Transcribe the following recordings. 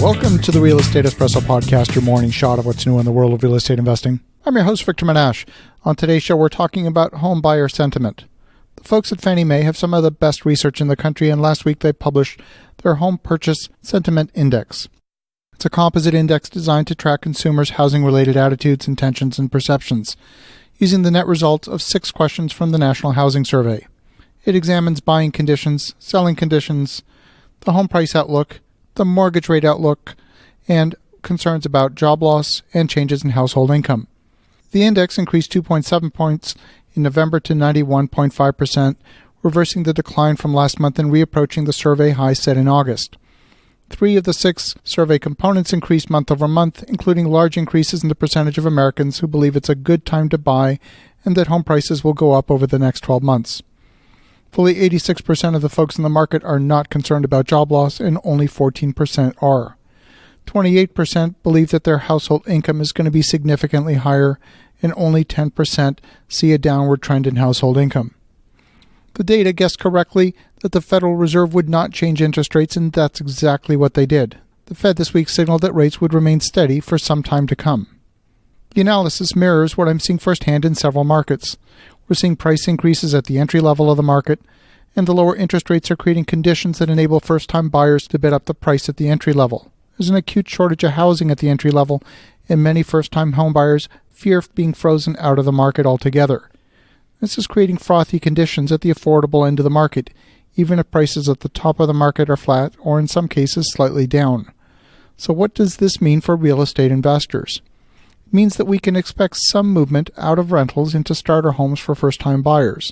Welcome to the Real Estate Espresso Podcast, your morning shot of what's new in the world of real estate investing. I'm your host, Victor Menashe. On today's show, we're talking about home buyer sentiment. The folks at Fannie Mae have some of the best research in the country, and last week they published their Home Purchase Sentiment Index. It's a composite index designed to track consumers' housing-related attitudes, intentions, and perceptions, using the net results of 6 questions from the National Housing Survey. It examines buying conditions, selling conditions, the home price outlook, the mortgage rate outlook, and concerns about job loss and changes in household income. The index increased 2.7 points in November to 91.5%, reversing the decline from last month and reapproaching the survey high set in August. 3 of the 6 survey components increased month over month, including large increases in the percentage of Americans who believe it's a good time to buy and that home prices will go up over the next 12 months. Fully 86% of the folks in the market are not concerned about job loss, and only 14% are. 28% believe that their household income is going to be significantly higher, and only 10% see a downward trend in household income. The data guessed correctly that the Federal Reserve would not change interest rates, and that's exactly what they did. The Fed this week signaled that rates would remain steady for some time to come. The analysis mirrors what I'm seeing firsthand in several markets. We're seeing price increases at the entry level of the market, and the lower interest rates are creating conditions that enable first-time buyers to bid up the price at the entry level. There's an acute shortage of housing at the entry level, and many first-time home buyers fear being frozen out of the market altogether. This is creating frothy conditions at the affordable end of the market, even if prices at the top of the market are flat or in some cases slightly down. So what does this mean for real estate investors? It means that we can expect some movement out of rentals into starter homes for first-time buyers.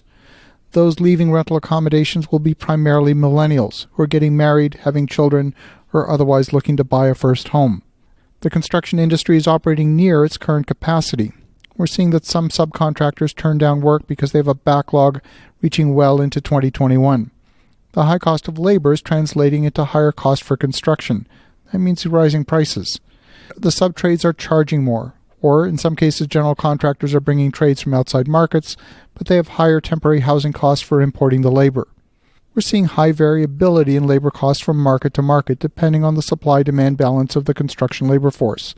Those leaving rental accommodations will be primarily millennials who are getting married, having children, or otherwise looking to buy a first home. The construction industry is operating near its current capacity. We're seeing that some subcontractors turn down work because they have a backlog reaching well into 2021. The high cost of labor is translating into higher cost for construction. That means rising prices. The sub-trades are charging more, or in some cases general contractors are bringing trades from outside markets, but they have higher temporary housing costs for importing the labor. We're seeing high variability in labor costs from market to market depending on the supply-demand balance of the construction labor force.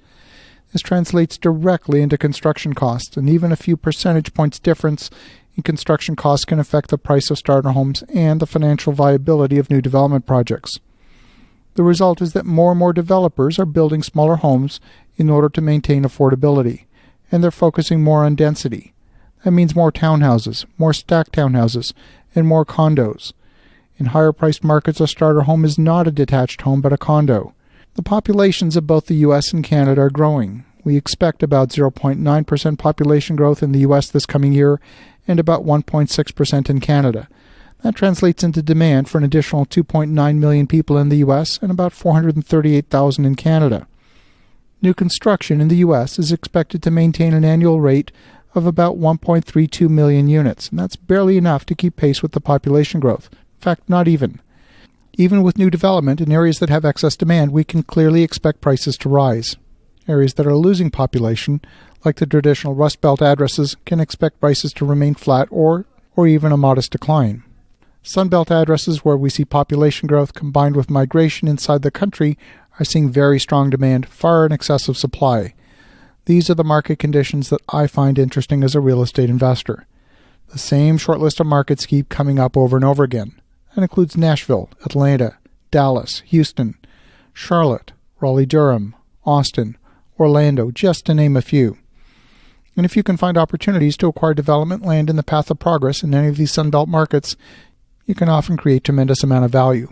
This translates directly into construction costs, and even a few percentage points difference in construction costs can affect the price of starter homes and the financial viability of new development projects. The result is that more and more developers are building smaller homes in order to maintain affordability, and they're focusing more on density. That means more townhouses, more stacked townhouses, and more condos. In higher-priced markets, a starter home is not a detached home but a condo. The populations of both the U.S. and Canada are growing. We expect about 0.9% population growth in the U.S. this coming year and about 1.6% in Canada. That translates into demand for an additional 2.9 million people in the U.S. and about 438,000 in Canada. New construction in the U.S. is expected to maintain an annual rate of about 1.32 million units, and that's barely enough to keep pace with the population growth. In fact, not even. Even with new development in areas that have excess demand, we can clearly expect prices to rise. Areas that are losing population, like the traditional Rust Belt addresses, can expect prices to remain flat or even a modest decline. Sunbelt addresses where we see population growth combined with migration inside the country are seeing very strong demand, far in excess of supply. These are the market conditions that I find interesting as a real estate investor. The same short list of markets keep coming up over and over again. That includes Nashville, Atlanta, Dallas, Houston, Charlotte, Raleigh-Durham, Austin, Orlando, just to name a few. And if you can find opportunities to acquire development land in the path of progress in any of these Sunbelt markets, you can often create tremendous amount of value.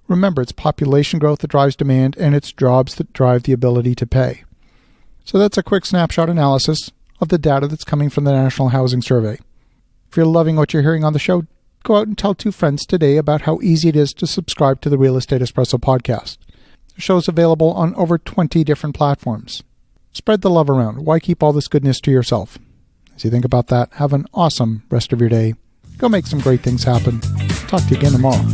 Remember, it's population growth that drives demand, and it's jobs that drive the ability to pay. So that's a quick snapshot analysis of the data that's coming from the National Housing Survey. If you're loving what you're hearing on the show, go out and tell 2 friends today about how easy it is to subscribe to the Real Estate Espresso podcast. The show is available on over 20 different platforms. Spread the love around. Why keep all this goodness to yourself? As you think about that, have an awesome rest of your day. Go make some great things happen. Talk to you again tomorrow.